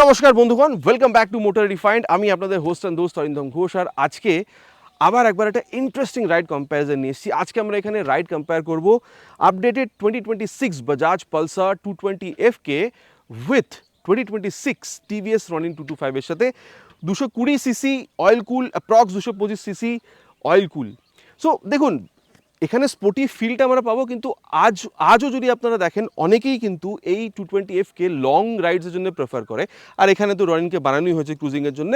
নমস্কার বন্ধুগণ, welcome back to motor refined. আমি আপনাদের হোস্ট অ্যান্ড দোস্ত অরিন্দম ঘোষ। আর আজকে আবার একবার একটা ইন্টারেস্টিং রাইড কম্প্যারিজন নিয়ে এসেছি। আজকে আমরা এখানে রাইড কম্পেয়ার করব updated 2026 Bajaj Pulsar 220 FK with 2026 TVS Ronin 225 এর সাথে 220 সিসি অয়েল কুল, অ্যাপ্রক্স 225 সিসি অয়েল কুল। সো দেখুন, এখানে স্পোর্টি ফিলটা আমরা পাবো, কিন্তু আজও যদি আপনারা দেখেন অনেকেই কিন্তু এই 220Fকে লং রাইডসের জন্য প্রেফার করে। আর এখানে তো রনিনকে বানানোই হয়েছে ক্রুজিংয়ের জন্য।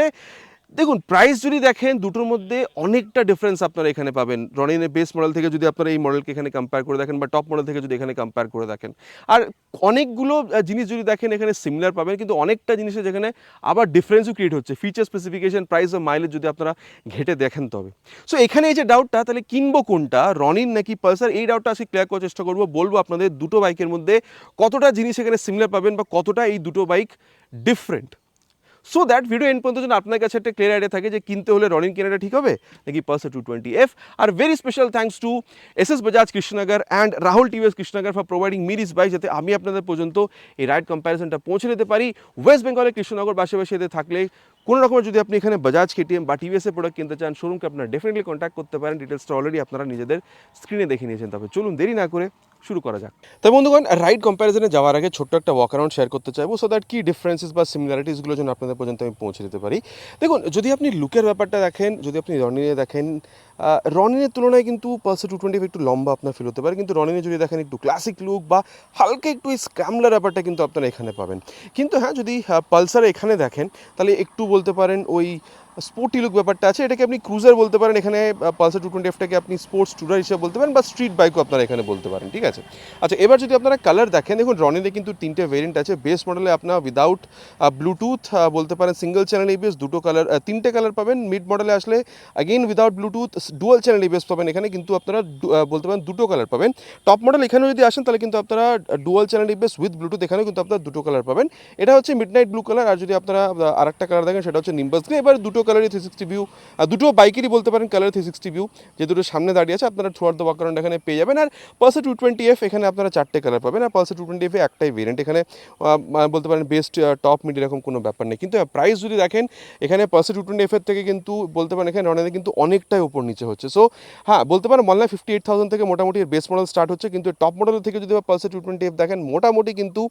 দেখুন, প্রাইস যদি দেখেন দুটোর মধ্যে অনেকটা ডিফারেন্স আপনারা এখানে পাবেন। রনিনের বেস মডেল থেকে যদি আপনারা এই মডেলকে এখানে কম্পেয়ার করে দেখেন, বা টপ মডেল থেকে যদি এখানে কম্পেয়ার করে দেখেন, আর অনেকগুলো জিনিস যদি দেখেন এখানে সিমিলার পাবেন, কিন্তু অনেকটা জিনিসে যেখানে আবার ডিফারেন্সও ক্রিয়েট হচ্ছে। ফিচার স্পেসিফিকেশন, প্রাইস ও মাইলেজ যদি আপনারা ঘেটে দেখেন তবে। সো এখানে এই যে ডাউটটা, তাহলে কিনবো কোনটা, রনিন নাকি পালসার, এই ডাউটটা আজকে ক্লিয়ার করার চেষ্টা করবো। বলবো আপনাদের দুটো বাইকের মধ্যে কতটা জিনিস এখানে সিমিলার পাবেন বা কতটা এই দুটো bike different. So that video end পর্যন্ত যেন আপনার কাছে একটা ক্লিয়ার আইডিয়া থাকে যে কিনতে হলে রনিন কেনাটা ঠিক হবে নাকি Pulsar 220F। Are very special thanks to SS Bajaj Krishnanagar and Rahul TVS Krishnanagar for providing me this bike, যাতে আমি আপনাদের পর্যন্ত এই রাইড কম্প্যারিজনটা পৌঁছে দিতে পারি। ওয়েস্ট বেঙ্গলের কৃষ্ণনগর বাসে থাকলে কোনো রকমের যদি আপনি এখানে বাজাজ, কেটিএম বা টিভিএসের প্রোডাক্ট কিনতে চান, শোরুমকে আপনারা ডেফিনেটলি কন্ট্যাক্ট করতে পারেন। ডিটেলসটা অলরেডি আপনারা নিজেদের স্ক্রিনে দেখে নিয়েছেন। তবে চলুন দেরি না করে শুরু করা যাক। তাই বন্ধুগণ, রাইড কম্প্যারিজনে যাওয়ার আগে ছোট্ট একটা ওয়াক অ্যারাউন্ড শেয়ার করতে চাইবো, সো দ্যাট কি ডিফারেন্সেস বা সিমিলারিটিসগুলো যেন আপনাদের পর্যন্ত আমি পৌঁছে দিতে পারি। দেখুন, যদি আপনি লুকের ব্যাপারটা দেখেন, যদি আপনি রনিনে দেখেন, রনিনের তুলনায় কিন্তু পালসার 220 একটু লম্বা আপনার ফিল হতে পারে, কিন্তু রনিনে যদি দেখেন একটু ক্লাসিক লুক বা হালকা একটু এই স্ক্র্যামলার ব্যাপারটা কিন্তু আপনারা এখানে পাবেন। কিন্তু হ্যাঁ, যদি পালসারে এখানে দেখেন তাহলে একটু বলতে পারেন ওই স্পোর্টি লুক ব্যাপারটা আছে। এটাকে আপনি ক্রুজার বলতে পারেন, এখানে পালসার 220Fটাকে আপনি স্পোর্টস টুরার হিসেবে বলতে পারেন, বা স্ট্রিট বাইকও আপনারা এখানে বলতে পারেন। ঠিক আছে, আচ্ছা, এবার যদি আপনারা কালার দেখেন, দেখুন রনিনে কিন্তু তিনটে ভেরিয়েন্ট আছে। বেস মডেলে আপনার উইদাউট ব্লুটুথ বলতে পারেন সিঙ্গেল চ্যানেল এবিএস, দুটো কালার, তিনটে কালার পাবেন। মিড মডেলে আসলে again without Bluetooth dual channel ABS পাবেন, এখানে কিন্তু আপনারা বলতে পারেন দুটো কালার পাবেন। টপ মডেল এখানে যদি আসেন তাহলে কিন্তু আপনারা dual channel ABS with Bluetooth, এখানেও কিন্তু আপনারা দুটো কালার পাবেন। এটা হচ্ছে মিডনাইট ব্লু কালার। আর যদি আপনারা আরেকটা কালার দেখেন সেটা হচ্ছে নিম্বাস গ্রে। এবার দুটো কালারই 360 ভিউ, দুটো বাইকেরই বলতে পারেন কালার 360 ভিউ, যে দুটো সামনে দাঁড়িয়ে আছে আপনারা থ্রুআউট দ্য ওয়াকআরাউন্ড এখানে পেয়ে যাবেন। আর পালসার 220F এখানে আপনারা চারটে কালার পাবেন, আর পালসার 220F একটাই ভেরিয়েন্ট, এখানে বলতে পারেন বেস্ট, টপ, মিড এরকম কোনো ব্যাপার নেই। কিন্তু প্রাইস যদি দেখেন এখানে পালসার 220F এর থেকে কিন্তু বলতে পারেন এখানে রনিনে কিন্তু অনেকটাই উপর নিচে হচ্ছে। সো হ্যাঁ, বলতে পারেন মনে হয় 58,000 থেকে মোটামুটি বেস মডেল স্টার্ট হচ্ছে, কিন্তু টপ মডেল থেকে যদি পালসার 220F দেখেন মোটামুটি কিন্তু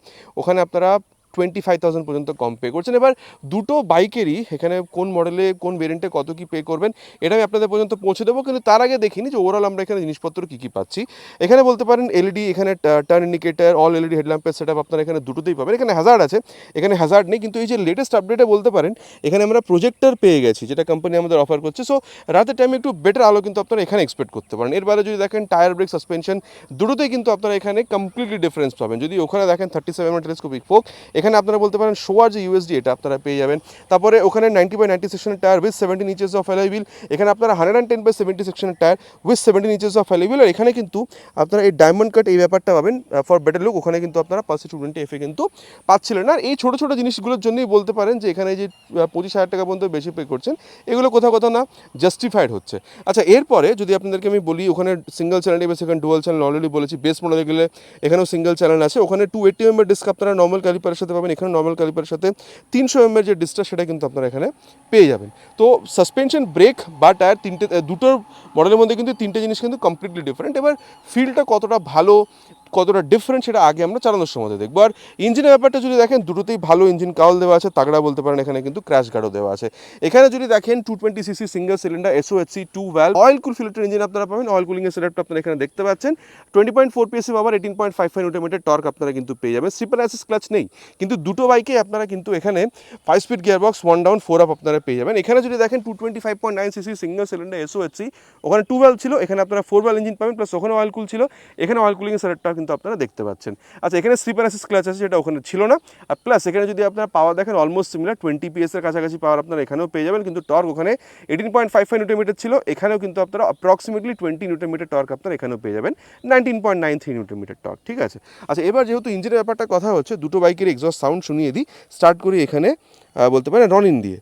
ওখানে আপনারা 25,000 পর্যন্ত কম পে করছেন। এবার দুটো বাইকেরই এখানে কোন মডেলে কোন ভেরিয়েন্টে কত কী পে করবেন এটা আমি আপনাদের পর্যন্ত পৌঁছে দেবো, কিন্তু তার আগে দেখিনি যে ওভারঅল আমরা এখানে জিনিসপত্র কী কী পাচ্ছি। এখানে বলতে পারেন এলইডি, এখানে টার্ন ইন্ডিকেটার, অল এলইডি হেডল্যাম্পের সেট আপ আপনারা এখানে দুটোতেই পাবেন। এখানে হ্যাজার্ড আছে, এখানে হ্যাজার্ড নেই, কিন্তু এই যে লেটেস্ট আপডেটে বলতে পারেন এখানে আমরা প্রজেক্টর পেয়ে গেছি, যেটা কোম্পানি আমাদের অফার করছে। সো রাতের টাইমে একটু বেটার আলো কিন্তু আপনারা এখানে এক্সপেক্ট করতে পারেন। এর বাইরে যদি দেখেন টায়ার, ব্রেক, সাসপেনশন দুটোতেই কিন্তু আপনারা এখানে কমপ্লিটলি ডিফারেন্স পাবেন। যদি ওখানে দেখেন 37mm টেলিস্কোপিক ফোক, এখানে আপনারা বলতে পারেন শোয়ার যে ইউএসডি এটা আপনারা পেয়ে যাবেন। তারপরে ওখানে 90/90 সেকশনের tyre with 17 inches of alloy wheel, এখানে আপনারা 110/70 সেকশনের tyre with 17 inches of alloy wheel. আর এখানে কিন্তু আপনারা এই ডায়মন্ড কাট এই ব্যাপারটা পাবেন ফর বেটার লুক, ওখানে কিন্তু আপনারা পালসার 220F কিন্তু পাচ্ছিলেন না। আর এই ছোটো ছোটো জিনিসগুলোর জন্যই বলতে পারেন যে এখানে যে 25,000 টাকা পর্যন্ত বেশি পে করছেন, এগুলো কোথাও কোথাও না জাস্টিফাইড হচ্ছে। আচ্ছা, এরপরে যদি আপনাদেরকে আমি বলি, ওখানে সিঙ্গেল চ্যানেল এবার সেখানে ডুয়াল চ্যানেল অলরেডি বলেছি। বেস মডেলে গেলে এখানেও সিঙ্গেল চ্যানেল আছে। ওখানে 280mm ডিস্ক আপনারা নর্মাল ক্যালিপারের সাথে পাবেন, এখানে নর্মাল ক্যালিপারের সাথে 300mm যে ডিস্কটা সেটা কিন্তু আপনারা এখানে পেয়ে যাবেন। তো সাসপেনশন, ব্রেক বা টায়ার দুটোর মডেলের মধ্যে কিন্তু তিনটে জিনিস কিন্তু কমপ্লিটলি ডিফারেন্ট। এবার ফিলটা কতটা ভালো কতটা ডিফারেন্ট সেটা আগে আমরা চালানোর সময় দেখবো। আর ইঞ্জিনের ব্যাপারটা যদি দেখেন দুটোতেই ভালো ইঞ্জিন কাউল দেওয়া আছে, তাগড়া বলতে পারেন। এখানে কিন্তু ক্র্যাশ গার্ডও দেওয়া আছে। এখানে যদি দেখেন 220cc single cylinder SOHC 2 valve oil কুল ফিল্টার ইঞ্জিন আপনারা পাবেন। অয়েল কুলিংয়ের সেটআপটা আপনারা এখানে দেখতে পাচ্ছেন। 20.4 PSI পাওয়ার, 18.55 নিউটন টর্ক আপনারা কিন্তু পেয়ে যাবেন। স্লিপার অ্যাসিস্ট ক্লাচ নেই, কিন্তু দুটো বাইকে আপনারা কিন্তু এখানে 5 স্পিড গিয়ারবক্স, 1 ডাউন 4 আপ আপনারা পেয়ে যাবেন। এখানে যদি দেখেন 225.9cc সিঙ্গেল সিলিন্ডার SOHC, ওখানে 2 ভ্যালভ ছিল, এখানে আপনারা 4 ভ্যালভ ইঞ্জিন পাবেন, প্লাস ওখানে অয়েল কুল ছিল, এখানে অয়েল কুলিংয়ের সেটআপটা কিন্তু আপনারা দেখতে পাচ্ছেন। আচ্ছা, এখানে স্লিপার অ্যাসিস্ট ক্লাচ আছে, যেটা ওখানে ছিল না। আর প্লাস এখানে যদি আপনারা পাওয়ার দেখেন অলমোস্ট সিমিলার, 20 PS এর কাছাকাছি পাওয়ার আপনারা এখানেও পেয়ে যাবেন, কিন্তু টর্ক ওখানে 18.55 নিউটন ছিল, এখানেও কিন্তু আপনারা অ্যাপ্রক্সিমেটলি 20 নিউটন টর্ক আপনারা এখানেও পেয়ে যাবেন, 19.93 নিউটন টর্ক। ঠিক আছে, আচ্ছা, এবার যেহেতু ইঞ্জিনের ব্যাপারটা কথা হচ্ছে, দুটো বাইকের এক্সস্ট সাউন্ড শুনিয়ে দিই। স্টার্ট করি এখানে বলতে পারেন রনিন দিয়ে।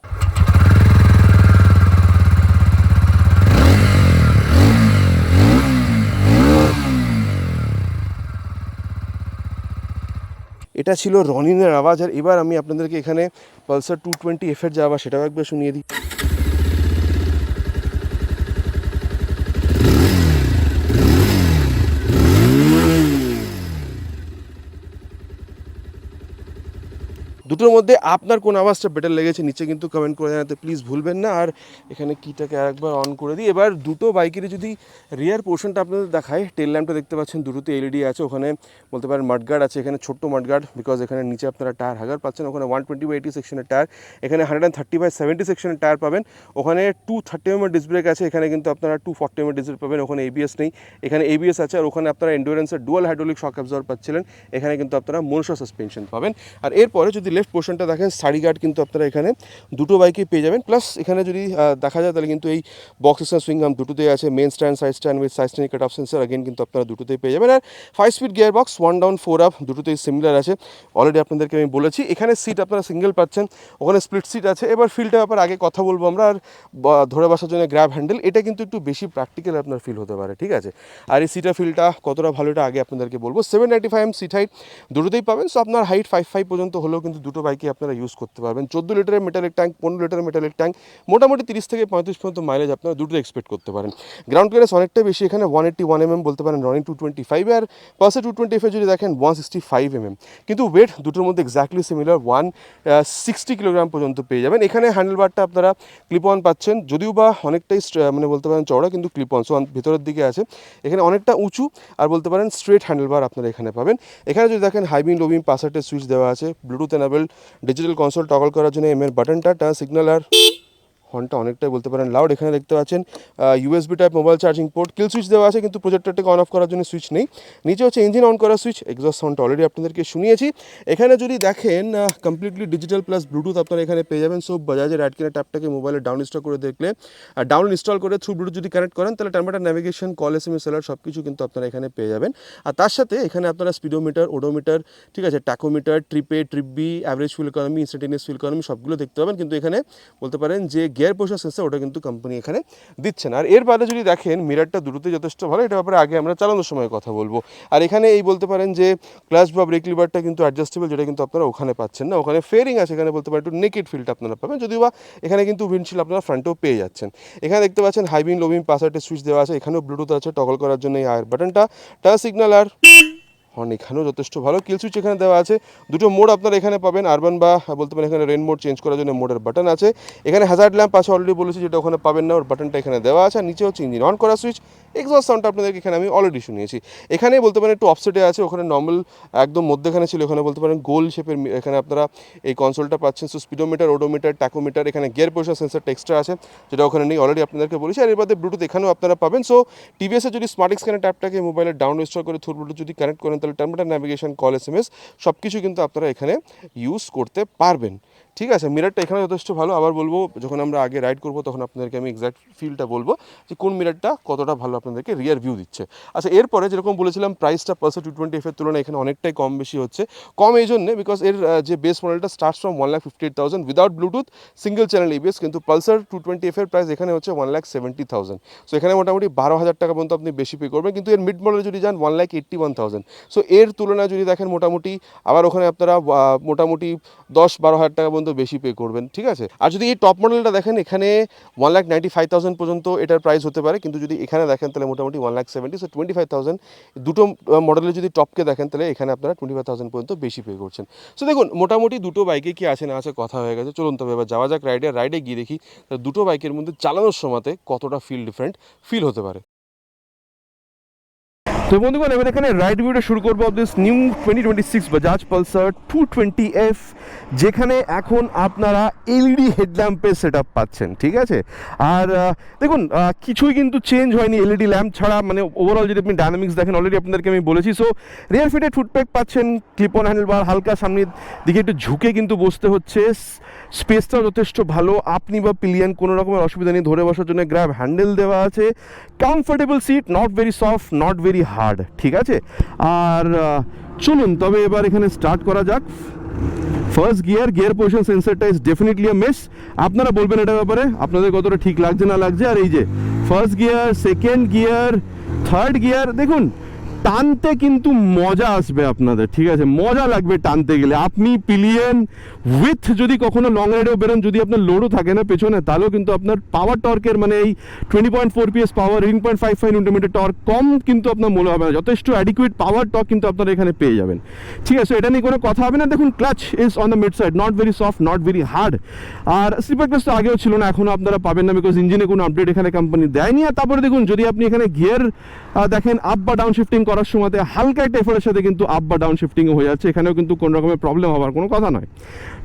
এটা ছিল রনিনের আওয়াজ। আর এবার আমি আপনাদেরকে এখানে পালসার 220F যা আওয়াজ সেটাও একবার শুনিয়ে দিই। দুটোর মধ্যে আপনার কোন আওয়াজটা বেটার লেগেছে নিচে কিন্তু কমেন্ট করে জানাতে প্লিজ ভুলবেন না। আর এখানে কিটাকে আরেকবার অন করে দিই। এবার দুটো বাইকেরই যদি রিয়ার পোর্শনটা আপনাদের দেখায়, টেল ল্যাম্পটা দেখতে পাচ্ছেন দুটোতে এলইডি আছে, ওখানে বলতে পারেন মাডগার্ড আছে, এখানে ছোট্ট মাডগার্ড, বিকজ এখানে নিচে আপনারা টায়ার হাগার পাচ্ছেন। ওখানে 120/80 সেকশনের টায়ার, এখানে 130/70 সেকশনের টায়ার পাবেন। ওখানে 230 mm ডিস্ক ব্রেক আছে, এখানে কিন্তু আপনারা 240 mm ডিস্ক ব্রেক পাবেন। ওখানে এবিএস নেই, এখানে এবিএস আছে। আর ওখানে আপনারা এন্ডুরেন্সের ডুয়াল হাইড্রোলিক শক অ্যাবজর্ব পাচ্ছিলেন, এখানে কিন্তু আপনারা মনসা সাসপেনশন পাবেন। আর এরপরে যদি লেফট পোর্শনটা দেখেন, সারি গার্ড কিন্তু আপনারা এখানে দুটো বাইকেই পেয়ে যাবেন। প্লাস এখানে যদি দেখা যায় তাহলে কিন্তু এই বক্স সিস্টেম সুইং আর্ম দুটোতেই আছে, main stand side stand with side stand cut off sensor again কিন্তু আপনারা দুটোতেই পেয়ে যাবেন। আর 5 speed gear box 1 down 4 up দুটোতেই সিমিলার আছে, অলরেডি আপনাদেরকে আমি বলেছি। এখানে সিট আপনারা সিঙ্গেল পাচ্ছেন, ওখানে স্প্লিট সিট আছে। এবার ফিলটার ব্যাপারে আগে কথা বলবো আমরা। আর ধরে বসার জন্য গ্র্যাব হ্যান্ডেল, এটা কিন্তু একটু বেশি প্র্যাকটিক্যাল আপনার ফিল হতে পারে, ঠিক আছে। আর এই সিটার ফিলটা কতটা ভালো এটা আগে আপনাদেরকে বলবো। 795 mm সিট হাইট দুটোতেই পাবেন। সো আপনার হাইট 5'5" পর্যন্ত হলেও কিন্তু দুটো বাইকে আপনারা ইউজ করতে পারবেন। 14 লিটারের মেটালিক ট্যাঙ্ক, 15 লিটারের মেটালিক ট্যাঙ্ক, মোটামুটি 30 থেকে 35 পর্যন্ত মাইলেজ আপনারা দুটো এক্সপেক্ট করতে পারেন। গ্রাউন্ড ক্লিয়ারেন্স অনেকটাই বেশি, এখানে 181 mm বলতে পারেন রনিং 225। আর পালসার 220 যদি দেখেন 165 mm, কিন্তু ওয়েট দুটোর মধ্যে এক্স্যাক্টলি সিমিলার, 160 কিলোগ্রাম পর্যন্ত পেয়ে যাবেন। এখানে হ্যান্ডেলবারটা আপনারা ক্লিপ অন পাচ্ছেন, যদিও বা অনেকটাই মানে বলতে পারেন চওড়া, কিন্তু ক্লিপ অন, সো ভেতরের দিকে আছে। এখানে অনেকটা উঁচু আর বলতে পারেন স্ট্রেট হ্যান্ডেলবার আপনারা এখানে পাবেন। এখানে যদি দেখেন হাই বিম লো বিম পাসারটের সুইচ দেওয়া আছে, Bluetooth enable, digital console toggle করার জন্য এম এর বাটনটা, টার্ন সিগন্যাল আর হর্নটা অনেকটাই বলতে পারেন লাউড। এখানে দেখতে পাচ্ছেন USB type mobile charging port, কিল সুইচ দেওয়া আছে, কিন্তু প্রজেক্টরটাকে অন অফ করার জন্য সুইচ নেই। নিচে হচ্ছে ইঞ্জিন অন করার সুইচ, এক্সস্ট সাউন্ডটা অলরেডি আপনাদেরকে শুনিয়েছি। এখানে যদি দেখেন কমপ্লিটলি ডিজিটাল প্লাস ব্লুটুথ আপনারা এখানে পেয়ে যাবেন। সো বাজাজের রাইটকিনের ট্যাপটাকে মোবাইলে ডাউন ইনস্টল করে দেখলে, ডাউন ইনস্টল করে থ্রু ব্লুটুথ যদি কানেক্ট করেন, তাহলে terminal navigation, call SMS seller সব কিছু কিন্তু আপনারা এখানে পেয়ে যাবেন। আর তার সাথে এখানে আপনারা স্পিডোমিটার, ওডোমিটার, ঠিক আছে, tachometer, trip A, trip B, average fuel economy, instantaneous fuel economy সবগুলো দেখতে পাবেন। কিন্তু এখানে বলতে পারেন যে গিয়ার পোর্শন সেন্সর ওটা কিন্তু কোম্পানি এখানে দিচ্ছে না। আর এর বাদে যদি দেখেন মিরারটা দুটোতে যথেষ্ট ভালো, এটা ব্যাপারে আগে আমরা চালানোর সময় কথা বলবো। আর এখানে এই বলতে পারেন যে ক্লাচ বা ব্রেক লিভারটা কিন্তু অ্যাডজাস্টেবল, যেটা কিন্তু আপনারা ওখানে পাচ্ছেন না। ওখানে ফেয়ারিং আছে, এখানে বলতে পারেন একটু নেকেড ফিলটা আপনারা পাবেন, যদিও বা এখানে কিন্তু উইন্ডশিল্ড আপনারা ফ্রন্টেও পেয়ে যাচ্ছেন। এখানে দেখতে পাচ্ছেন হাই বিম লো বিম পাসারটের সুইচ দেওয়া আছে, এখানেও ব্লুটুথ আছে, টগল করার জন্য এই আয়ার বাটনটা, টাচ সিগন্যাল আর হর্ন এখানেও যথেষ্ট ভালো। কিল সুইচ এখানে দেওয়া আছে, দুটো মোড আপনারা এখানে পাবেন, আরবান বা বলতে পারেন এখানে রেন মোড চেঞ্জ করার জন্য মোডের বাটন আছে। এখানে হ্যাজার্ড ল্যাম্প আছে, অলরেডি বলেছি, যেটা ওখানে পাবেন না, ওর বাটনটা এখানে দেওয়া আছে। আর নিচে হচ্ছে ইঞ্জিন অন করা সুইচ, এক্সস্ট সাউন্ডটা আপনাদেরকে এখানে আমি অলরেডি শুনিয়েছি। এখানে বলতে পারেন একটু অফসেটে আছে, ওখানে নর্মাল একদম মধ্যেখানে ছিল, এখানে বলতে পারেন গোল শেপের এখানে আপনারা এই কনসোলটা পাচ্ছেন। সো স্পিডোমিটার, ওডোমিটার, ট্যাকোমিটার, এখানে গিয়ার পোর্শন সেন্সরটা এক্সট্রা আছে, যেটা ওখানে নেই, অলরেডি আপনাদেরকে বলেছি। আর এর বাদে ব্লুটুথ এখানেও আপনারা পাবেন। সো টিভিএসের যদি স্মার্ট স্ক্যানের ট্যাপটাকে মোবাইলে ডাউন ইনস্টল করে থ্রু ব্লুটুথ যদি কানেক্ট করেন, তাহলে টার্মিনাল ন্যাভিগেশন, কল এসএমএস সব কিছু কিন্তু আপনারা এখানে ইউজ করতে পারবেন, ঠিক আছে। মিরারটা এখানে যথেষ্ট ভালো। আবার বলবো, যখন আমরা আগে রাইড করবো তখন আপনাদেরকে আমি এক্স্যাক্ট ফিলটা বলবো যে কোন মিরারটা কতটা ভালো আপনাদেরকে রিয়ার ভিউ দিচ্ছে। আচ্ছা, এরপরে যেরকম বলেছিলাম প্রাইসটা পালসার 220F এর তুলনায় এখানে অনেকটাই কম বেশি হচ্ছে। কম এই জন্যে বিকজ এর যে বেস মডেলটা starts from 1,58,000 without Bluetooth, single channel ABS, কিন্তু পালসার 220F এর প্রাইস এখানে হচ্ছে 1,70,000। সো এখানে মোটামুটি 12,000 টাকা পর্যন্ত আপনি বেশি পে করবেন। কিন্তু এর মিড মডেলে যদি যান 1,81,000। সো এর তুলনায় যদি দেখেন মোটামুটি আবার ওখানে আপনারা মোটামুটি 10-12,000 টাকা পর্যন্ত বেশি পে করবেন, ঠিক আছে। আর যদি এই টপ মডেলটা দেখেন, এখানে 1,95,000 পর্যন্ত এটার প্রাইস হতে পারে, কিন্তু যদি এখানে দেখেন তাহলে মোটামুটি 1,70,000। সো 25,000 দুটো মডেলে যদি টপকে দেখেন, তাহলে এখানে আপনারা 25,000 পর্যন্ত বেশি পে করছেন। সো দেখুন, মোটামুটি দুটো বাইকে কি আছে না আছে কথা হয়ে গেছে। চলুন তবে এবার যাওয়া যাক রাইডে গিয়ে দেখি দুটো বাইকের মধ্যে চালানোর সময়তে কতটা ডিফারেন্ট ফিল হতে পারে। তো বন্ধুগণ, এবার এখানে রাইড ভিউটা শুরু করবো of this new 2026 Bajaj Pulsar 220F, যেখানে এখন আপনারা এলইডি হেডল্যাম্পের সেট আপ পাচ্ছেন, ঠিক আছে। আর দেখুন, কিছুই কিন্তু চেঞ্জ হয়নি এলইডি ল্যাম্প ছাড়া, মানে ওভারঅল যদি আপনি ডায়নামিক্স দেখেন, অলরেডি আপনাদেরকে আমি বলেছি। সো রিয়ার ফিটেড ফুটপ্যাক পাচ্ছেন, ক্লিপ অন হ্যান্ডেলবার, হালকা সামনের দিকে একটু ঝুঁকে কিন্তু বসতে হচ্ছে, স্পেসটাও যথেষ্ট ভালো, আপনি বা পিলিয়ন কোনো রকমের অসুবিধা নেই, ধরে বসার জন্য গ্র্যাব হ্যান্ডেল দেওয়া আছে, comfortable seat, not very soft, not very hard, ঠিক আছে। আর চলুন তবে এবার এখানে স্টার্ট করা যাক। ফার্স্ট গিয়ার পোজিশন সেন্সরটা ইজ ডেফিনেটলি আ মিস। আপনারা বলবেন এটার ব্যাপারে আপনাদের কতটা ঠিক লাগছে না লাগছে। আর এই যে first gear, second gear, third gear, দেখুন টানতে কিন্তু মজা আসবে আপনাদের, ঠিক আছে, মজা লাগবে টানতে গেলে। আপনি পিলিয়ন উইথ যদি কখনো লং রাইডেও বেরোন, যদি আপনার লোডও থাকে না পেছনে, তাহলেও কিন্তু আপনার পাওয়ার টর্কের মানে এই 20.4 PS পাওয়ার, 18.55 নিউটন মিটার টর্ক কম কিন্তু আপনার মনে হবে না, যথেষ্ট অ্যাডিকুয়েট পাওয়ার টর্ক কিন্তু আপনারা এখানে পেয়ে যাবেন, ঠিক আছে, এটা নিয়ে কোনো কথা হবে না। দেখুন clutch is on the mid side, not very soft, not very hard. আর স্লিপার ক্লাচ তো আগেও ছিল না, এখনও আপনারা পাবেন না, বিকজ ইঞ্জিনে কোনো আপডেট এখানে কোম্পানি দেয়নি। আর তারপরে দেখুন যদি আপনি এখানে গিয়ার দেখেন, আপ বা ডাউন শিফটিং করার সময় হালকা একটা এফোর্টের সাথে কিন্তু আপ বা ডাউন শিফটিংও হয়ে যাচ্ছে, এখানেও কিন্তু কোনো রকমের প্রবলেম হওয়ার কোনো কথা নয়।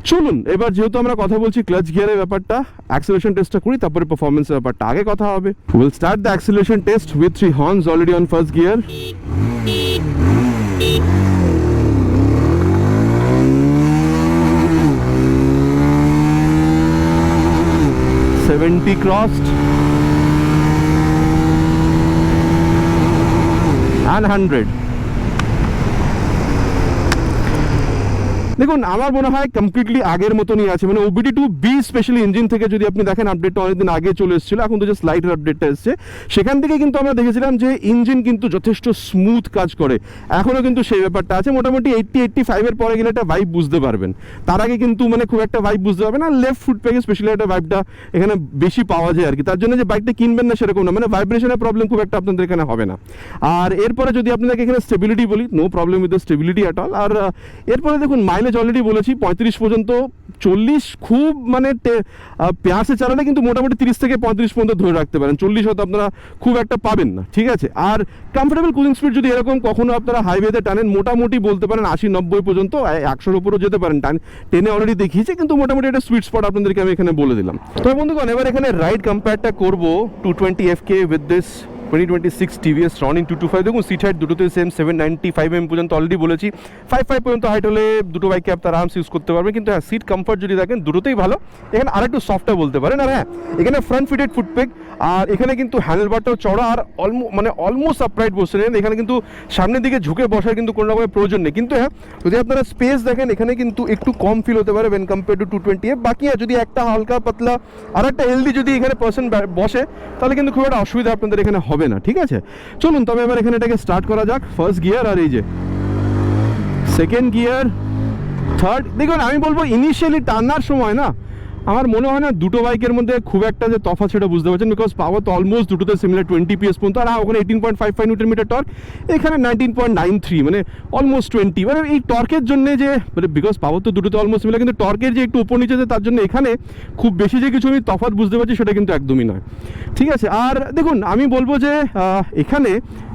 চলুন এবার যেহেতু আমরা কথা বলছি ক্লাচ গিয়ারের ব্যাপারটা, অ্যাক্সেলারেশন টেস্টটা করি, তারপরে পারফরমেন্সের ব্যাপারটা আগে কথা হবে। Will start the acceleration test with 3 horns already on first gear. Crossed and 100. দেখুন আমার মনে হয় কমপ্লিটলি আগের মতনই আছে, মানে OBD2B স্পেশালি ইঞ্জিন থেকে যদি আপনি দেখেন আপডেটটা অনেকদিন আগে চলে এসেছিল, এখন তো যে স্লাইডের আপডেটটা এসছে সেখান থেকে কিন্তু আমরা দেখেছিলাম যে ইঞ্জিন কিন্তু যথেষ্ট স্মুথ কাজ করে, এখনও কিন্তু সেই ব্যাপারটা আছে। মোটামুটি 80-85 পরে গেলে একটা ভাইব বুঝতে পারবেন, তার আগে কিন্তু মানে খুব একটা ভাইব বুঝতে পারবেন না। লেফট ফুট পেগে স্পেশালি একটা ভাইবটা এখানে বেশি পাওয়া যায় আর কি, তার জন্য যে বাইকটা কিনবেন না সেরকম না, মানে ভাইব্রেশনের প্রবলেম খুব একটা আপনাদের এখানে হবে না। আর এরপরে যদি আপনাদেরকে এখানে স্টেবিলিটি বলি, no problem with the stability at all. আর এরপরে দেখুন মাইলেজ অলরেডি বলেছি 35 পর্যন্ত, 40 খুব মানে পেঁয়াসে চালালে কিন্তু মোটামুটি 30 থেকে 35 পর্যন্ত ধরে রাখতে পারেন, 40 হয়তো আপনারা খুব একটা পাবেন না, ঠিক আছে। আর কমফোর্টেবল ক্রুজিং স্পিড যদি এরকম কখনো আপনারা হাইওয়েতে টানেন, মোটামুটি বলতে পারেন 80-90 পর্যন্ত, 100-র উপরও যেতে পারেন, টেনে অলরেডি দেখিয়েছে, কিন্তু মোটামুটি একটা সুইট স্পট আপনাদেরকে আমি এখানে বলে দিলাম। তো বন্ধুগণ এবার এখানে রাইড কম্পেয়ারটা করবো 220 FK with this 2026 TVS Ronin 225। দেখুন সিট হাইট দুটোতে সেম 795 mm পর্যন্ত অলরেডি বলেছি, 55 পর্যন্ত হাইট হলে দুটো বাইকে আপনারা আরামসে ইউজ করতে পারবেন। কিন্তু হ্যাঁ সিট কমফর্ট যদি দেখেন দুটোতেই ভালো, এখানে আরেকটু সফটটা বলতে পারেন। আর হ্যাঁ এখানে ফ্রন্ট ফিটেড ফুটপেক, আর এখানে কিন্তু হ্যান্ডেলবারটাও চড়া, আর অলমোস্ট আপরাইট বসে নেন, এখানে কিন্তু সামনের দিকে ঝুঁকে বসার কিন্তু কোনো রকমের প্রয়োজন নেই। কিন্তু হ্যাঁ যদি আপনারা স্পেস দেখেন এখানে কিন্তু একটু কম ফিল হতে পারে ওয়েন কম্পেয়ার টু 220F। বাকি যদি একটা হালকা পাতলা আর একটা হেলদি যদি এখানে পার্সন বসে তাহলে কিন্তু খুব একটা অসুবিধা আপনাদের এখানে হবে না, ঠিক আছে। চলুন তবে এবার এখানে এটাকে স্টার্ট করা যাক। ফার্স্ট গিয়ার, আর এই যে সেকেন্ড গিয়ার, থার্ড। দেখুন আমি বলবো ইনিশিয়ালি টানার সময় না আমার মনে হয় না দুটো বাইকের মধ্যে খুব একটা যে তফাৎ সেটা বুঝতে পারছেন, বিকজ পাওয়ার তো অলমোস্ট দুটোতে সিমিলার 20 PS পর্যন্ত, আর ওখানে 18.55 নিউটন মিটার টর্ক, এখানে 19.93, মানে অলমোস্ট 20। মানে এই টর্কের জন্য যে মানে বিকজ পাওয়ার তো দুটোতে অলমোস্ট সিমিলার, কিন্তু টর্কের যে একটু উপর নিচে যে তার জন্য এখানে খুব বেশি যে কিছু আমি তফাৎ বুঝতে পারছি সেটা কিন্তু একদমই নয়, ঠিক আছে। আর দেখুন আমি বলবো যে এখানে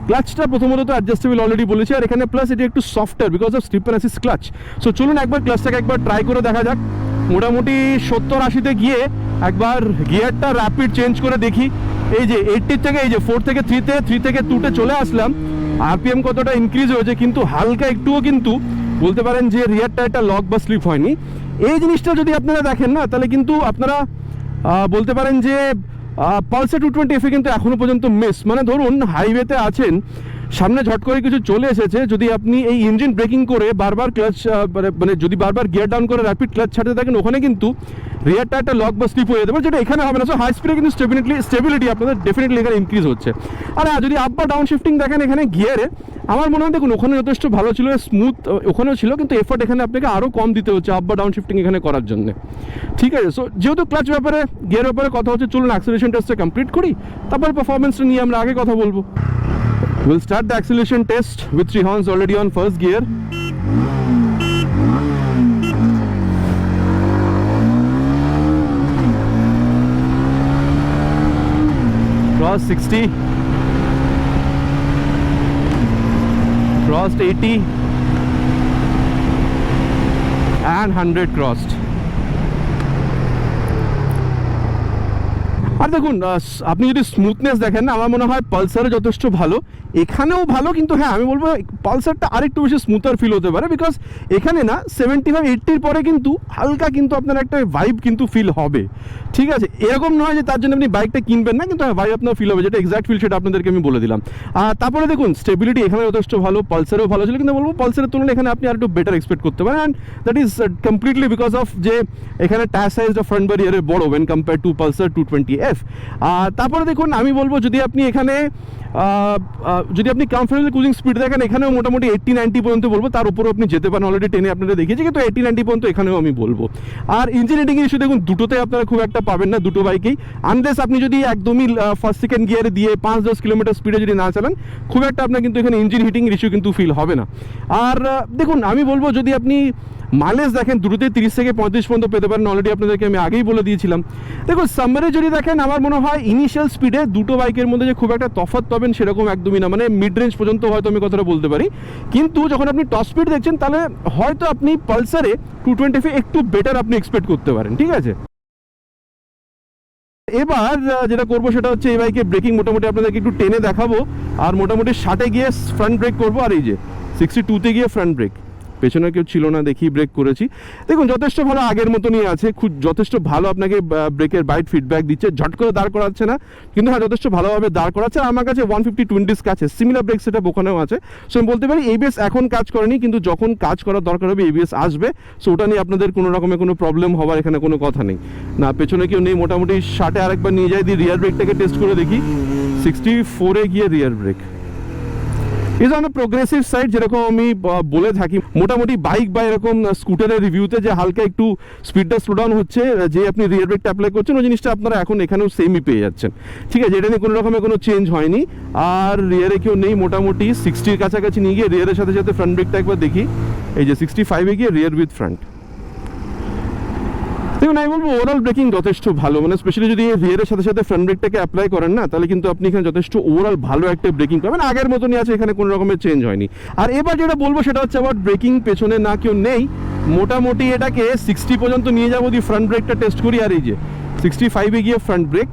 ক্লাচটা প্রথমত তো অ্যাডজাস্টেবল অলরেডি বলেছি, আর এখানে প্লাস এটা একটু softer because of slip and assist clutch. So চলুন একবার ক্লাচটাকে একবার ট্রাই করে দেখা যাক। মোটামুটি 70-80-তে গিয়ে একবার গিয়ারটা র্যাপিড চেঞ্জ করে দেখি। এই যে 80 থেকে এই যে 4 থেকে 3-তে, 3 থেকে 2-তে চলে আসলাম, RPM কতটা ইনক্রিজ হয়েছে, কিন্তু হালকা একটুও কিন্তু বলতে পারেন যে রিয়ার টায়ারটা লক বা স্লিপ হয়নি। এই জিনিসটা যদি আপনারা দেখেন না তাহলে কিন্তু আপনারা বলতে পারেন যে পালসার 220F কিন্তু এখনও পর্যন্ত মিস। মানে ধরুন হাইওয়েতে আছেন, সামনে ঝট করে কিছু চলে এসেছে, যদি আপনি এই ইঞ্জিন ব্রেকিং করে বারবার ক্লাচ মানে যদি বারবার গিয়ার ডাউন করে র্যাপিড ক্লাচ ছাড়তে থাকেন, ওখানে কিন্তু রিয়ার টায়ারটা লক বা স্লিপ হয়ে যেতে পারে, যেটা এখানে হবে না। সো হাই স্পিডে কিন্তু স্টেবিলিটি আপনাদের ডেফিনেটলি এখানে ইনক্রিজ হচ্ছে। আর হ্যাঁ যদি আপ বা ডাউন শিফটিং দেখেন এখানে গিয়ারে, আমার মনে হয় দেখুন ওখানে যথেষ্ট ভালো ছিল, স্মুথ ওখানেও ছিল, কিন্তু এফোর্ট এখানে আপনাকে আরও কম দিতে হচ্ছে আপ বা ডাউন শিফটিং এখানে করার জন্য, ঠিক আছে। সো যেহেতু ক্লাচ ব্যাপারে গিয়ার ব্যাপারে কথা হচ্ছে, চলুন অ্যাক্সেলারেশন টেস্টটা কমপ্লিট করি, তারপরে পারফরমেন্সটা নিয়ে আমরা আগে কথা বলবো। We'll start the acceleration test with 3 horns already on first gear. Cross 60. Crossed 80. And 100 crossed. আর দেখুন আপনি যদি স্মুথনেস দেখেন না, আমার মনে হয় পালসারে যথেষ্ট ভালো, এখানেও ভালো, কিন্তু হ্যাঁ আমি বলবো পালসারটা আরেকটু বেশি স্মুথার ফিল হতে পারে, বিকজ এখানে না 75-80-র পরে কিন্তু হালকা কিন্তু আপনার একটা ভাইব কিন্তু ফিল হবে, ঠিক আছে। এরকম নয় যে তার জন্য আপনি বাইকটা কিনবেন না, কিন্তু ভাইব আপনার ফিল হবে, যেটা এক্সাক্ট ফিল সেটা আপনাদেরকে আমি বলে দিলাম। আর তারপরে দেখুন স্টেবিলিটি এখানে যথেষ্ট ভালো, পালসারেও ভালো ছিল, কিন্তু বলবো পালসারের তুলনায় এখানে আপনি আর একটু বেটার এক্সপেক্ট করতে পারেন, and that is completely because of যে এখানে টায়ার সাইজটা ফ্রন্ট ব্যারিয়ারের বড় when compare to Pulsar 220F। আর তারপরে দেখুন আমি বলবো যদি আপনি এখানে যদি আপনি কমফোর্টেবল ক্রুজিং স্পিড দেখেন এখানেও মোটামুটি 80-90 পর্যন্ত বলবো, তার উপরেও আপনি যেতে পারেন, অলরেডি টেনে আপনারা দেখিয়েছি, কিন্তু 80-90 পর্যন্ত এখানেও আমি বলবো। আর ইঞ্জিন হিটিং ইস্যু দেখুন দুটোতে আপনারা খুব একটা পাবেন না, দুটো বাইকেই, আনলেস আপনি যদি একদমই ফার্স্ট সেকেন্ড গিয়ারে দিয়ে 5-10 কিলোমিটার স্পিডে যদি না চালান, খুব একটা আপনার কিন্তু এখানে ইঞ্জিন হিটিং ইস্যু কিন্তু ফিল হবে না। আর দেখুন আমি বলবো যদি আপনি মাইলেজ দেখেন দুটোতেই 30 থেকে 35 পর্যন্ত পেতে পারেন, অলরেডি আপনাদেরকে আমি আগেই বলে দিয়েছিলাম। দেখুন সামারে যদি দেখেন আমার মনে হয় ইনিশিয়াল স্পিডে দুটো বাইকের মধ্যে যে খুব একটা তফাৎ পাবেন সেরকম একদমই না, মানে মিড রেঞ্জ পর্যন্ত হয়তো আমি কথাটা বলতে পারি। কিন্তু যখন আপনি টপ স্পিড দেখছেন তাহলে হয়তো আপনি পালসারে 225 একটু বেটার আপনি এক্সপেক্ট করতে পারেন, ঠিক আছে। এবার যেটা করবো সেটা হচ্ছে এই বাইকে ব্রেকিং মোটামুটি আপনাদেরকে একটু টেনে দেখাবো, আর মোটামুটি 60-এ গিয়ে ফ্রন্ট ব্রেক করবো, আর এই যে 62-তে গিয়ে ফ্রন্ট ব্রেক, পেছনে কেউ ছিল না দেখি ব্রেক করেছি। দেখুন যথেষ্ট ভালো আগের মতনই আছে, খুব যথেষ্ট ভালো আপনাকে ব্রেকের বাইট ফিডব্যাক দিচ্ছে, ঝট করে দাঁড় করাচ্ছে না, কিন্তু হ্যাঁ যথেষ্ট ভালোভাবে দাঁড় করাচ্ছে। আমার কাছে 150-20 কাছে সিমিলার ব্রেক সেটা ওখানেও আছে। সো আমি বলতে পারি এবিএস এখন কাজ করেনি, কিন্তু যখন কাজ করার দরকার হবে এবিএস আসবে। সো ওটা নিয়ে আপনাদের কোনো রকমের কোনো প্রবলেম হওয়ার এখানে কোনো কথা নেই। না পেছনে কেউ নেই, মোটামুটি 60-এ আরেকবার নিয়ে যাই, দিয়ে রিয়ার ব্রেকটাকে টেস্ট করে দেখি। 64-এ গিয়ে rear brake is on progressive side, যেরকম আমি বলে থাকি মোটামুটি বাইক বা এরকম স্কুটারের রিভিউতে যে হালকা একটু স্পিডটা স্লো ডাউন হচ্ছে, যে আপনি রিয়ার ব্রেকটা অ্যাপ্লাই করছেন ওই জিনিসটা আপনারা এখন এখানেও সেমই পেয়ে যাচ্ছেন, ঠিক আছে, এটা নিয়ে কোনো রকমের কোনো চেঞ্জ হয়নি। আর রিয়ারে কেউ নেই, মোটামুটি 60-এর কাছাকাছি নিয়ে গিয়ে রিয়ারের সাথে সাথে ফ্রন্ট ব্রেকটা একবার দেখি, এই যে 65-এ গিয়ে রিয়ার উইথ ফ্রন্ট। দেখুন আমি বলবো ওভারঅল ব্রেকিং যথেষ্ট ভালো, মানে স্পেশালি যদি রিয়ারের সাথে সাথে ফ্রন্ট ব্রেকটাকে অ্যাপ্লাই করেন না, তাহলে কিন্তু আপনি এখানে যথেষ্ট ওভারঅল ভালো একটা ব্রেকিং পাবেন, আগের মতনই আছে, এখানে কোনো রকমের চেঞ্জ হয়নি। আর এবার যেটা বলবো সেটা হচ্ছে আবার ব্রেকিং পেছনে না কেউ নেই, মোটামুটি এটাকে 60 পর্যন্ত নিয়ে যাবো, দিয়ে ফ্রন্ট ব্রেকটা টেস্ট করি, আর এই যে 65-এ গিয়ে ফ্রন্ট ব্রেক।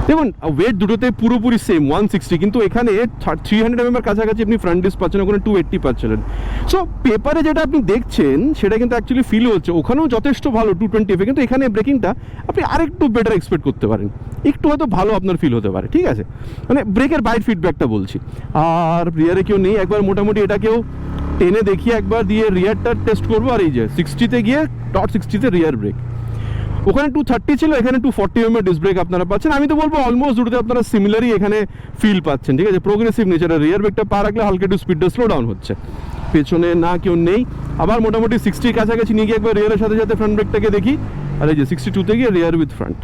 দেখুন ওয়েট দুটোতে পুরোপুরি সেম 160, কিন্তু এখানে 300 mm এর কাছাকাছি আপনি ফ্রন্ট ডিস্ক পাচ্ছেন, ওখানে 280 পাচ্ছিলেন। সো পেপারে যেটা আপনি দেখছেন সেটা কিন্তু অ্যাকচুয়ালি ফিল হচ্ছে, ওখানেও যথেষ্ট ভালো 220, কিন্তু এখানে ব্রেকিংটা আপনি আরেকটু বেটার এক্সপেক্ট করতে পারেন, একটু হয়তো ভালো আপনার ফিল হতে পারে, ঠিক আছে, মানে ব্রেকের বাইট ফিডব্যাকটা বলছি। আর রিয়ারে কেউ নেই, একবার মোটামুটি এটাকেও টেনে দেখিয়ে একবার দিয়ে রিয়ারটা টেস্ট করবো, আর এই যে 60-তে গিয়ে ডট 60-তে রিয়ার ব্রেক, ওখানে 230 ছিল, এখানে 240 mm ডিস্ক ব্রেক আপনারা পাচ্ছেন। আমি তো বলবো অলমোস্ট দুটোতে আপনারা সিমিলারই এখানে ফিল পাচ্ছেন, ঠিক আছে, প্রোগ্রেসিভ নেচারের রিয়ার ব্রেকটা পা রাখলে হালকা একটু স্পিডটা স্লো ডাউন হচ্ছে, পেছনে না কেউ নেই। আবার মোটামুটি 60-এর কাছাকাছি নিয়ে গিয়ে একবার রিয়ারের সাথে সাথে ফ্রন্ট ব্রেকটাকে দেখি, আর এই যে 62-তে গিয়ে রিয়ার উইথ ফ্রন্ট।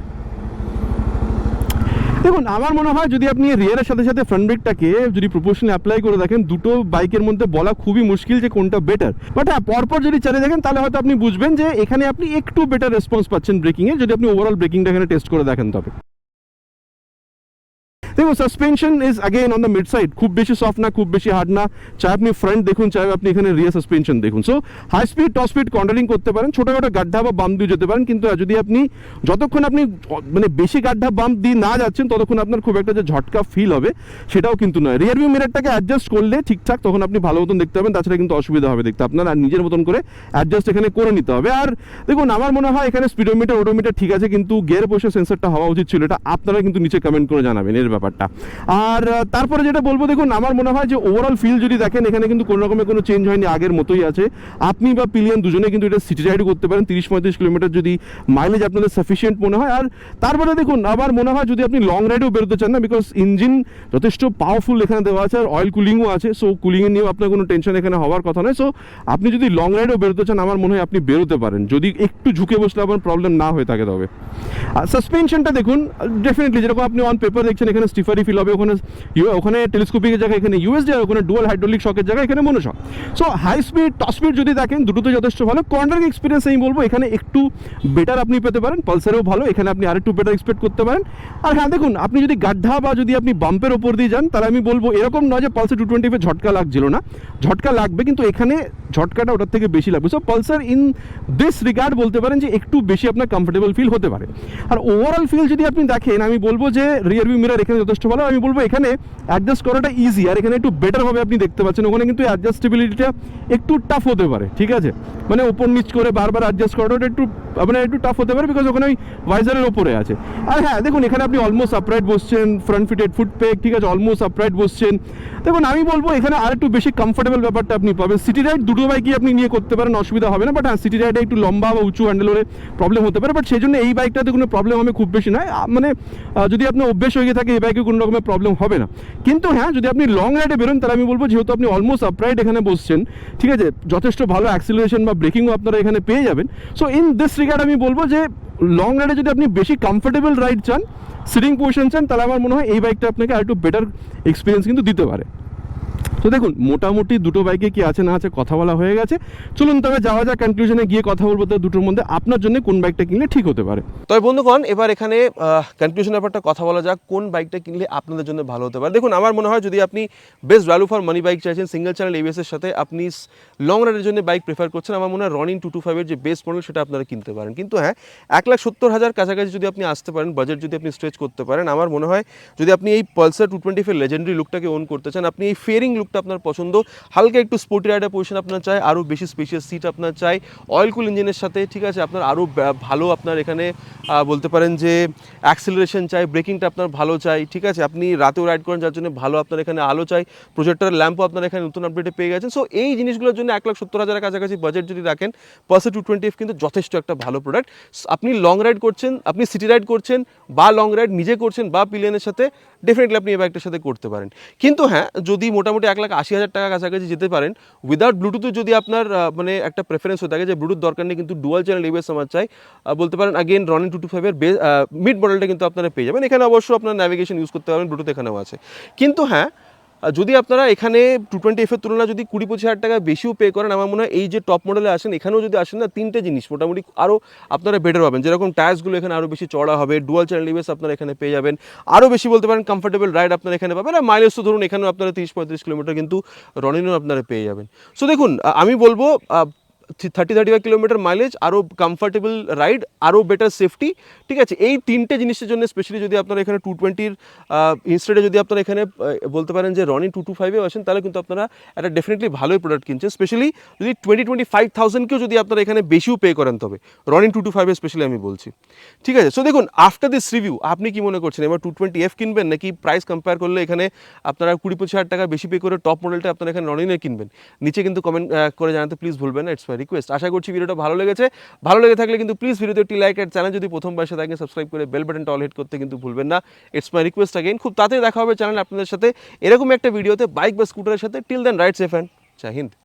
দেখুন আমার মনে হয় যদি আপনি রিয়ারের সাথে সাথে ফ্রন্ট ব্রেকটাকে যদি প্রপোর্শনে অ্যাপ্লাই করে দেখেন, দুটো বাইকের মধ্যে বলা খুবই মুশকিল যে কোনটা বেটার, বাট হ্যাঁ পরপর যদি চালিয়ে দেখেন তাহলে হয়তো আপনি বুঝবেন যে এখানে আপনি একটু বেটার রেসপন্স পাচ্ছেন ব্রেকিংয়ে, যদি আপনি ওভারঅল ব্রেকিংটা এখানে টেস্ট করে দেখেন তবে। দেখুন suspension is again on the mid side, খুব বেশি সফট না খুব বেশি হার্ড না, চাই আপনি ফ্রন্ট দেখুন চাই আপনি এখানে রিয়ার সাসপেনশন দেখুন। So high speed top speed controlling করতে পারেন, ছোটোখাটো গাড্ডা বা বাম দিয়ে যেতে পারেন, কিন্তু যদি আপনি যতক্ষণ আপনি মানে বেশি গাড্ডা বাম দিয়ে না যাচ্ছেন ততক্ষণ আপনার খুব একটা যে ঝটকা ফিল হবে সেটাও কিন্তু নয়। রিয়ার ভিউ মিররটাকে অ্যাডজাস্ট করলে ঠিকঠাক তখন আপনি ভালো মতন দেখতে পাবেন, তাছাড়া কিন্তু অসুবিধা হবে দেখতে আপনার, আর নিজের মতন করে অ্যাডজাস্ট এখানে করে নিতে হবে। আর দেখুন আমার মনে হয় এখানে স্পিডোমিটার ওডোমিটার ঠিক আছে, কিন্তু গিয়ার প্রেসার সেন্সরটা হওয়া উচিত ছিল, এটা আপনারা কিন্তু নিচে কমেন্ট করে জানাবেন এর ব্যাপারটা। আর তারপরে যেটা বলবো দেখুন আমার মনে হয় যে ওভারঅল ফিল যদি দেখেন এখানে কিন্তু কোনো রকমের কোনো চেঞ্জ হয়নি, আগের মতোই আছে। আপনি বা পিলিয়ন দুজনে কিন্তু এটা সিটি রাইডও করতে পারেন 30-35 কিলোমিটার যদি মাইলেজ আপনাদের সাফিসিয়েন্ট মনে হয়। আর তারপরে দেখুন আবার মনে হয় যদি আপনি লং রাইডেও বেরোতে চান না, বিকজ ইঞ্জিন যথেষ্ট পাওয়ারফুল এখানে দেওয়া আছে, আর অয়েল কুলিংও আছে, সো কুলিংয়ের নিয়েও আপনার কোনো টেনশন এখানে হওয়ার কথা নয়। সো আপনি যদি লং রাইডেও বেরোতে চান আমার মনে হয় আপনি বেরোতে পারেন, যদি একটু ঝুঁকে বসলে আপনার প্রবলেম না হয়ে থাকে তবে। আর সাসপেনশনটা দেখুন ডেফিনেটলি যেরকম আপনি অন পেপার দেখছেন এখানে স্টিফারি ফিল হবে, ওখানে টেলিস্কোপিকের জায়গায় এখানে ইউএসডি, আর ওখানে ডুয়াল হাইড্রোলিক শকের জায়গায় এখানে monoshock. So high speed top speed যদি দেখেন দুটোতে যথেষ্ট ভালো। কর্নারিং এক্সপিরিয়েন্স আমি বলবো এখানে একটু বেটার আপনি পেতে পারেন, পালসারেও ভালো, এখানে আপনি আরেকটু বেটার এক্সপেক্ট করতে পারেন। আর হ্যাঁ দেখুন আপনি যদি গাড্ডা বা যদি আপনি বাম্পের ওপর দিয়ে যান তাহলে আমি বলবো এরকম নয় যে পালসার 225 ঝটকা লাগছিল না, ঝটকা লাগবে, কিন্তু এখানে ঝটকাটা ওটার থেকে বেশি লাগবে। So Pulsar in this regard বলতে পারেন যে একটু বেশি আপনার কমফোর্টেবল ফিল হতে পারে। আর ওভারঅল ফিল যদি আপনি দেখেন আমি বলবো যে রিয়ার ভিউ মিরর এখানে যথেষ্ট ভালো, আমি বলবো এখানে অ্যাডজাস্ট করাটা ইজি, আর এখানে একটু বেটারভাবে আপনি দেখতে পাচ্ছেন, ওখানে কিন্তু অ্যাডজাস্টেবিলিটিটা একটু টাফ হতে পারে, ঠিক আছে, মানে ওপর নিচ করে বারবার অ্যাডজাস্ট করাটা একটু মানে একটু টাফ হতে পারে, বিকজ ওখানে ওই ভাইজারের ওপরে আছে। আর হ্যাঁ দেখুন এখানে আপনি অলমোস্ট আপরাইট বসছেন, ফ্রন্ট ফিটেড ফুট পেক, ঠিক আছে, অলমোস্ট আপরাইট বসছেন। দেখুন আমি বলবো এখানে আর একটু বেশি কমফোর্টেবল ব্যাপারটা আপনি পাবেন। সিটি রাইড দুটো বাইকই আপনি নিয়ে করতে পারেন, অসুবিধা হবে না, বাট হ্যাঁ সিটি রাইডে একটু লম্বা বা উঁচু হ্যান্ডেল হলে প্রবলেম হতে পারে, বাট সেই জন্য এই বাইকটাতে কোনো প্রবলেম হবে খুব বেশি নয়। মানে যদি আপনার অভ্যেস হয়ে থাকে এই বাইকে কোনো রকমের প্রবলেম হবে না। কিন্তু হ্যাঁ, যদি আপনি লং রাইডে বেরোন তাহলে আমি বলবো, যেহেতু আপনি অলমোস্ট আপরাইট এখানে বসছেন, ঠিক আছে, যথেষ্ট ভালো অ্যাক্সিলারেশন বা ব্রেকিংও আপনারা এখানে পেয়ে যাবেন। সো ইন দিস রিগার্ড আমি বলবো যে লং রাইডে যদি আপনি বেশি কমফোর্টেবল রাইড চান, সিটিং পজিশন চান, তাহলে আমার মনে হয় এই বাইকটা আপনাকে আরেকটু বেটার এক্সপিরিয়েন্স কিন্তু দিতে পারে। তো দেখুন, মোটামুটি দুটো বাইকে কি আছে না আছে কথা বলা হয়ে গেছে। চলুন তবে যাওয়া যাক, কনক্লুশনে গিয়ে কথা বলবো তো দুটোর মধ্যে আপনার জন্য কোন বাইকটা কিনলে ঠিক হতে পারে। তবে বন্ধুগণ, এবার এখানে কনক্লুশন ব্যাপারটা কথা বলা যাক, কোন বাইকটা কিনলে আপনাদের জন্য ভালো হতে পারে। দেখুন, আমার মনে হয় যদি আপনি best value for money bike চাইছেন, সিঙ্গেল চ্যানেল ABS এর সাথে আপনি লং রাইডের জন্য বাইক প্রেফার করছেন, আমার মনে হয় রনিন 225 এর যে বেস্ট মডেল সেটা আপনারা কিনতে পারেন। কিন্তু হ্যাঁ, 1,70,000 কাছাকাছি যদি আপনি আসতে পারেন, বাজেট যদি আপনি স্ট্রেচ করতে পারেন, আমার মনে হয় যদি আপনি এই পালসার 225 এর লেজেন্ডারি লুকটাকে ওন করতে চান, আপনি এই ফেয়ারিং লুকটা আপনার পছন্দ, হালকা একটু স্পোর্টি রাইডার পজিশন আপনার চাই, আরও বেশি স্পেশিয়াস সিট আপনার চাই, অয়েল কুল ইঞ্জিনের সাথে, ঠিক আছে, আপনার আরও ভালো আপনার এখানে বলতে পারেন যে অ্যাক্সিলারেশন চাই, ব্রেকিংটা আপনার ভালো চাই, ঠিক আছে, আপনি রাতেও রাইড করেন যার জন্য ভালো আপনার এখানে আলো চাই, প্রজেক্টর ল্যাম্পও আপনার এখানে নতুন আপডেটে পেয়ে গেছেন। সো এই জিনিসগুলোর জন্য 1,70,000 কাছাকাছি বাজেট যদি রাখেন, পালসার 220F কিন্তু যথেষ্ট একটা ভালো প্রোডাক্ট। আপনি লং রাইড করছেন, আপনি সিটি রাইড করছেন বা লং রাইড নিজে করছেন বা পিলিয়নের সাথে, ডেফিনেটলি আপনি এই বাইকটার সাথে করতে পারেন। কিন্তু হ্যাঁ, যদি মোটামুটি 1,80,000 টাকা কাছাকাছি যেতে পারেন, উইদাউট ব্লুটুথে যদি আপনার মানে একটা প্রেফারেন্স হয়ে থাকে যে ব্লুটুথ দরকার নেই কিন্তু ডুয়াল চ্যানেল ABS আমার চাই, বলতে পারেন আগেন রনিন 225 এর মিড মডেলটা কিন্তু আপনারা পেয়ে যাবেন। এখানে অবশ্য আপনার ন্যাভিগেশন ইউজ করতে পারবেন, ব্লুটুথ এখানেও আছে। কিন্তু হ্যাঁ, যদি আপনারা এখানে 220F এর তুলনায় যদি 20-25,000 টাকা বেশিও পে করেন, আমার মনে হয় এই যে টপ মডেলে আসেন, এখানেও যদি আসেন না, তিনটে জিনিস মোটামুটি আরও আপনারা বেটার পাবেন। যেরকম টায়ার্সগুলো এখানে আরও বেশি চড়া হবে, ডুয়াল চ্যানেল ABS আপনারা এখানে পেয়ে যাবেন, আরও বেশি বলতে পারেন কমফোর্টেবল রাইড আপনারা এখানে পাবেন, আর মাইলেজ তো ধরুন এখানেও আপনারা 30-35 কিলোমিটার কিন্তু রনিনও আপনারা পেয়ে যাবেন। সো দেখুন, আমি বলবো 30-35 কিলোমিটার মাইলেজ, আরও কমফর্টেবল রাইড, আরও বেটার সেফটি, ঠিক আছে, এই তিনটে জিনিসের জন্য স্পেশালি যদি আপনারা এখানে 220-র ইনস্টেডে যদি আপনারা এখানে বলতে পারেন যে রনিন 225-এ আসেন, তাহলে কিন্তু আপনারা একটা ডেফিনেটলি ভালোই প্রোডাক্ট কিনছেন। স্পেশালি যদি 20-25,000কেও যদি আপনারা এখানে বেশিও পে করেন, তবে রনিন 225-এ স্পেশালি আমি বলছি, ঠিক আছে। সো দেখুন, আফটার দিস রিভিউ আপনি কি মনে করছেন, এবার 220F কিনবেন নাকি প্রাইস কম্পেয়ার করলে এখানে আপনারা 20-25,000 টাকা বেশি পে করে টপ মডেলটা আপনারা এখানে রনিনে কিনবেন? নিচে কিন্তু কমেন্ট করে জানাতে প্লিজ ভুলবেন না, ইটস মাই রিকোয়েস্ট। আশা করছি ভিডিওটা ভালো লেগেছে। ভালো লেগে থাকলে কিন্তু প্লিজ ভিডিওতে একটি লাইক, আর চ্যানেল যদি প্রথমবার এসে থাকেন সাবস্ক্রাইব করে বেল বাটনটা অল হিট করতে কিন্তু ভুলবেন না, ইটস মাই রিকোয়েস্ট अगेन। খুব তাড়াতাড়ি দেখা হবে চ্যানেল আপনাদের সাথে এরকম একটা ভিডিওতে বাইক বা স্কুটারের সাথে। Till then ride safe and জয় হিন্দ।